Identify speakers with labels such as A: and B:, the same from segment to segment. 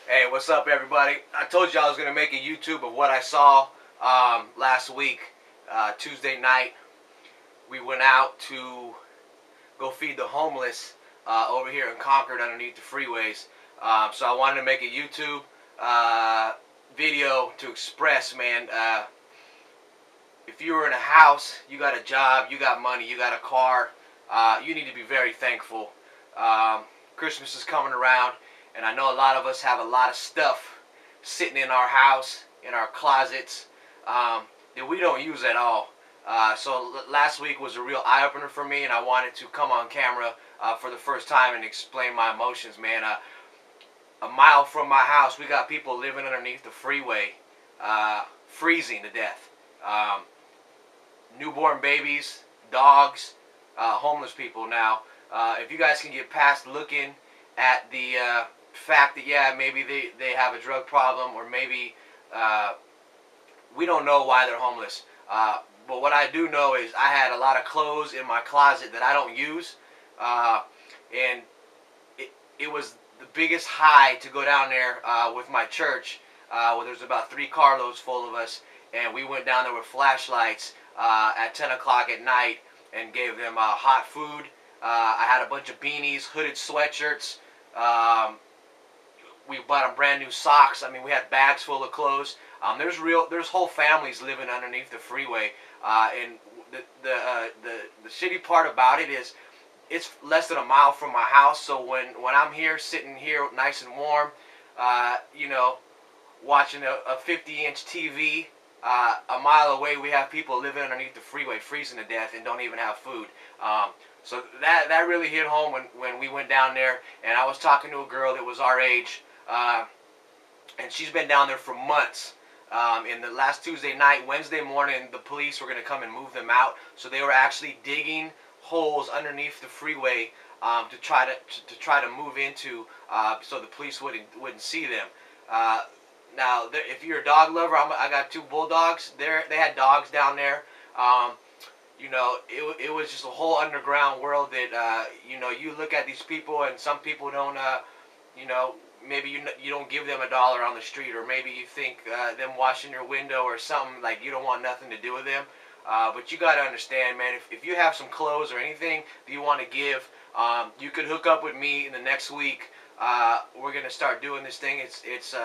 A: Hey, what's up, everybody? I told you I was going to make a YouTube of what I saw last week, Tuesday night. We went out to go feed the homeless over here in Concord underneath the freeways. So I wanted to make a YouTube video to express, man, if you were in a house, you got a job, you got money, you got a car, you need to be very thankful. Christmas is coming around, and I know a lot of us have a lot of stuff sitting in our house, in our closets, that we don't use at all. So last week was a real eye-opener for me, and I wanted to come on camera for the first time and explain my emotions, man. A mile from my house, we got people living underneath the freeway, freezing to death. Newborn babies, dogs, homeless people. Now, if you guys can get past looking at the fact that, yeah, maybe they have a drug problem, or maybe we don't know why they're homeless. But what I do know is I had a lot of clothes in my closet that I don't use, and it was the biggest high to go down there with my church, where there's about 3 carloads full of us, and we went down there with flashlights at 10 o'clock at night and gave them hot food. I had a bunch of beanies, hooded sweatshirts. We bought them brand new socks. I mean, we had bags full of clothes. There's whole families living underneath the freeway, and the shitty part about it is it's less than a mile from my house. So when I'm here, sitting here nice and warm, you know, watching a 50-inch TV, a mile away we have people living underneath the freeway, freezing to death, and don't even have food. So that really hit home when we went down there, and I was talking to a girl that was our age, and she's been down there for months. In the last Tuesday night, Wednesday morning, the police were going to come and move them out. So they were actually digging holes underneath the freeway to try to move into, so the police wouldn't see them. Now, if you're a dog lover, I got 2 bulldogs. They had dogs down there. You know, it was just a whole underground world that, you know, you look at these people, and some people don't, you know, maybe you don't give them $1 on the street, or maybe you think them washing your window or something, like you don't want nothing to do with them. But you got to understand, man, if you have some clothes or anything that you want to give, you could hook up with me in the next week. We're going to start doing this thing. It's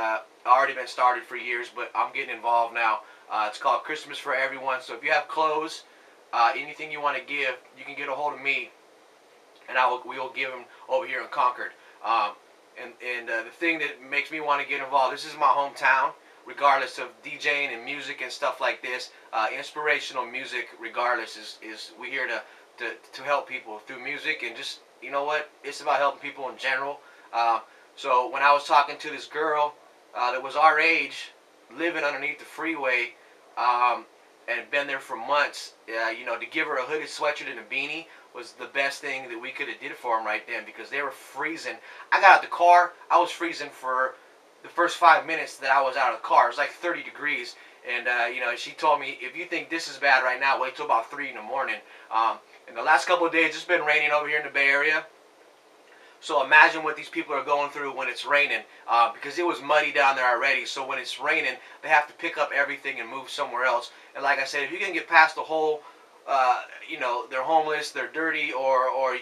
A: already been started for years, but I'm getting involved now. It's called Christmas for Everyone. So if you have clothes, anything you want to give, you can get a hold of me, and we will give them over here in Concord. And the thing that makes me want to get involved, this is my hometown, regardless of DJing and music and stuff like this. Inspirational music, regardless, is we here to help people through music, and just, you know what, it's about helping people in general. So when I was talking to this girl that was our age, living underneath the freeway, and been there for months, you know, to give her a hooded sweatshirt and a beanie was the best thing that we could have did for them right then, because they were freezing. I got out the car, I was freezing for the first 5 minutes that I was out of the car. It was like 30 degrees, and you know, she told me, if you think this is bad right now, wait till about 3 in the morning. In the last couple of days, it's been raining over here in the Bay Area. So imagine what these people are going through when it's raining, because it was muddy down there already. So when it's raining, they have to pick up everything and move somewhere else. And like I said, if you can get past the whole, you know, they're homeless, they're dirty, or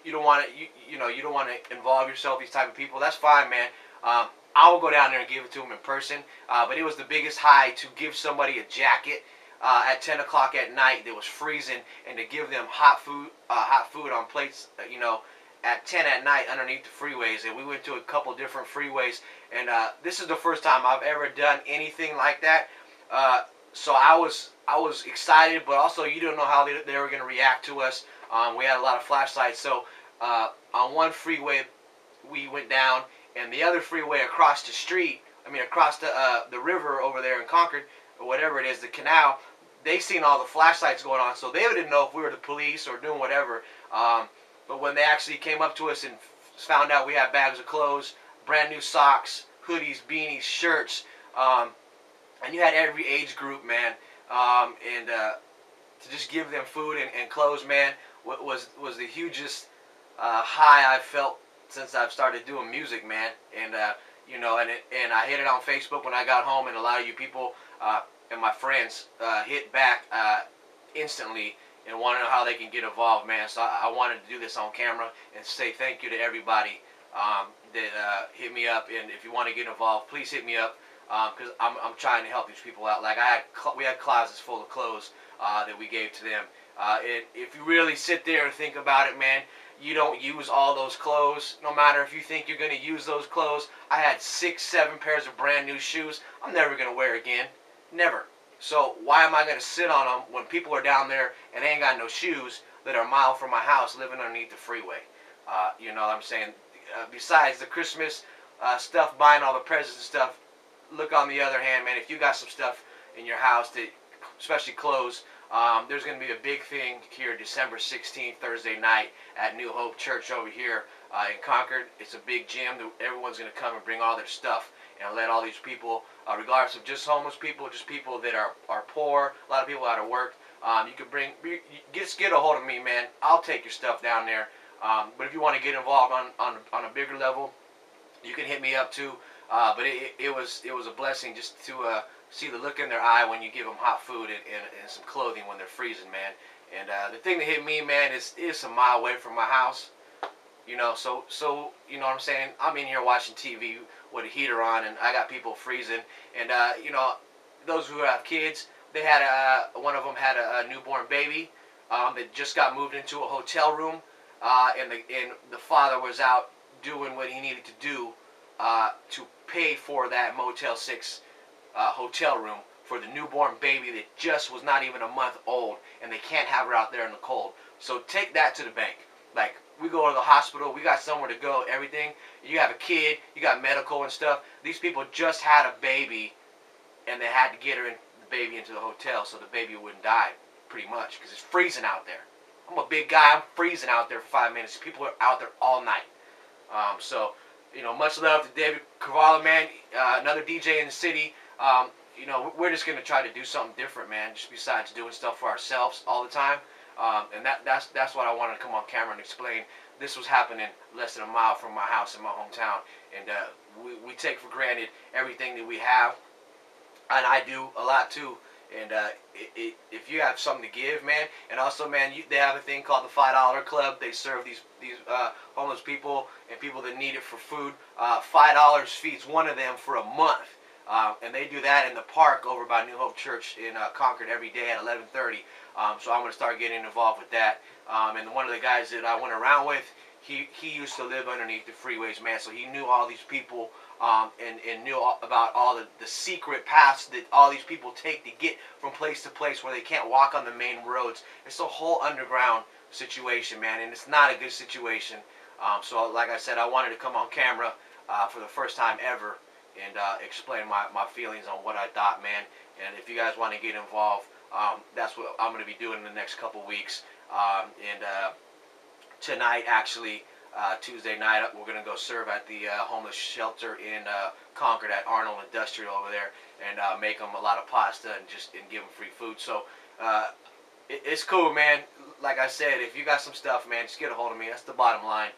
A: you don't want to, you know, you don't want to involve yourself with these type of people, that's fine, man. I will go down there and give it to them in person. But it was the biggest high to give somebody a jacket at 10 o'clock at night that was freezing, and to give them hot food on plates, you know, at 10 at night underneath the freeways. And we went to a couple different freeways, and this is the first time I've ever done anything like that. So I was excited, but also you don't know how they were going to react to us. We had a lot of flashlights. So on one freeway we went down, and the other freeway across the street, I mean across the river over there in Concord, or whatever it is, the canal, they seen all the flashlights going on, so they didn't know if we were the police or doing whatever. But when they actually came up to us and found out we had bags of clothes, brand new socks, hoodies, beanies, shirts, and you had every age group, man, and to just give them food and clothes, man, was the hugest high I've felt since I've started doing music, man. And you know, and I hit it on Facebook when I got home, and a lot of you people and my friends hit back instantly and want to know how they can get involved, man. So I wanted to do this on camera and say thank you to everybody that hit me up. And if you want to get involved, please hit me up, because I'm trying to help these people out. Like we had closets full of clothes that we gave to them. And if you really sit there and think about it, man, you don't use all those clothes. No matter if you think you're going to use those clothes. I had 6, 7 pairs of brand new shoes I'm never going to wear again. Never. So why am I going to sit on them when people are down there and they ain't got no shoes that are a mile from my house living underneath the freeway? You know what I'm saying? Besides the Christmas stuff, buying all the presents and stuff, look on the other hand, man, if you got some stuff in your house, that, especially clothes, there's going to be a big thing here December 16th, Thursday night at New Hope Church over here in Concord. It's a big gym. Everyone's going to come and bring all their stuff and let all these people, regardless of just homeless people, just people that are poor, a lot of people out of work, you can just get a hold of me, man. I'll take your stuff down there. But if you want to get involved on a bigger level, you can hit me up too. But it was a blessing just to see the look in their eye when you give them hot food and some clothing when they're freezing, man. And the thing that hit me, man, is a mile away from my house. You know, so you know what I'm saying? I'm in here watching TV with a heater on, and I got people freezing. And you know, those who have kids, they had one of them had a newborn baby that just got moved into a hotel room, and the father was out doing what he needed to do to pay for that Motel 6 hotel room for the newborn baby that just was not even a month old, and they can't have her out there in the cold. So take that to the bank. Like, we go to the hospital, we got somewhere to go, everything. You have a kid, you got medical and stuff. These people just had a baby, and they had to get the baby into the hotel so the baby wouldn't die, pretty much, because it's freezing out there. I'm a big guy, I'm freezing out there for 5 minutes. People are out there all night. So, you know, much love to David Cavallo, man, another DJ in the city. You know, we're just going to try to do something different, man, just besides doing stuff for ourselves all the time. And that's what I wanted to come on camera and explain. This was happening less than a mile from my house in my hometown. And we take for granted everything that we have. And I do a lot too. And if you have something to give, man, and also, man, they have a thing called the $5 Club. They serve these homeless people and people that need it for food. $5 feeds one of them for a month. And they do that in the park over by New Hope Church in Concord every day at 11:30. So I'm going to start getting involved with that. And one of the guys that I went around with, he used to live underneath the freeways, man. So he knew all these people and knew about all the secret paths that all these people take to get from place to place where they can't walk on the main roads. It's a whole underground situation, man, and it's not a good situation. So like I said, I wanted to come on camera for the first time ever and explain my feelings on what I thought, man. And if you guys want to get involved, that's what I'm going to be doing in the next couple weeks. And tonight, actually, Tuesday night, we're going to go serve at the homeless shelter in Concord at Arnold Industrial over there, and make them a lot of pasta and give them free food. So it's cool, man. Like I said, if you got some stuff, man, just get a hold of me. That's the bottom line.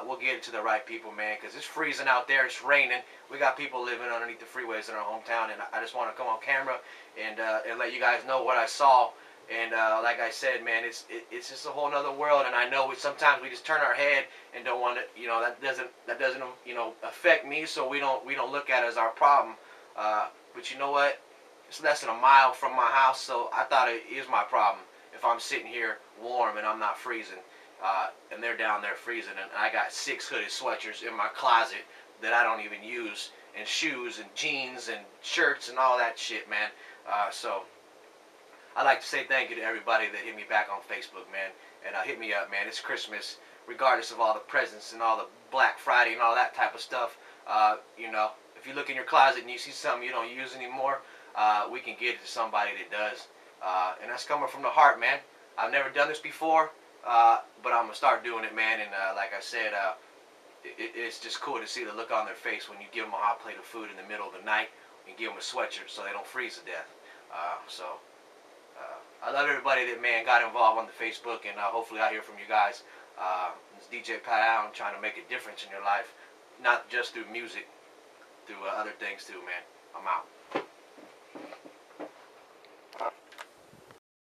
A: We'll get it to the right people, man, because it's freezing out there. It's raining. We got people living underneath the freeways in our hometown, and I just want to come on camera and let you guys know what I saw. And like I said, man, it's just a whole nother world. And I know sometimes we just turn our head and don't want to, you know, that doesn't you know, affect me, so we don't look at it as our problem. But you know what? It's less than a mile from my house, so I thought it is my problem if I'm sitting here warm and I'm not freezing. And they're down there freezing, and I got 6 hooded sweatshirts in my closet that I don't even use, and shoes and jeans and shirts and all that shit, man. So I'd like to say thank you to everybody that hit me back on Facebook, man. And hit me up, man. It's Christmas, regardless of all the presents and all the Black Friday and all that type of stuff. You know, if you look in your closet and you see something you don't use anymore, we can get it to somebody that does. And that's coming from the heart, man. I've never done this before, but I'm going to start doing it, man. And like I said, it's just cool to see the look on their face when you give them a hot plate of food in the middle of the night and give them a sweatshirt so they don't freeze to death. I love everybody that, man, got involved on the Facebook, and hopefully I hear from you guys. It's DJ Pat Allen, trying to make a difference in your life, not just through music, through other things too, man. I'm out.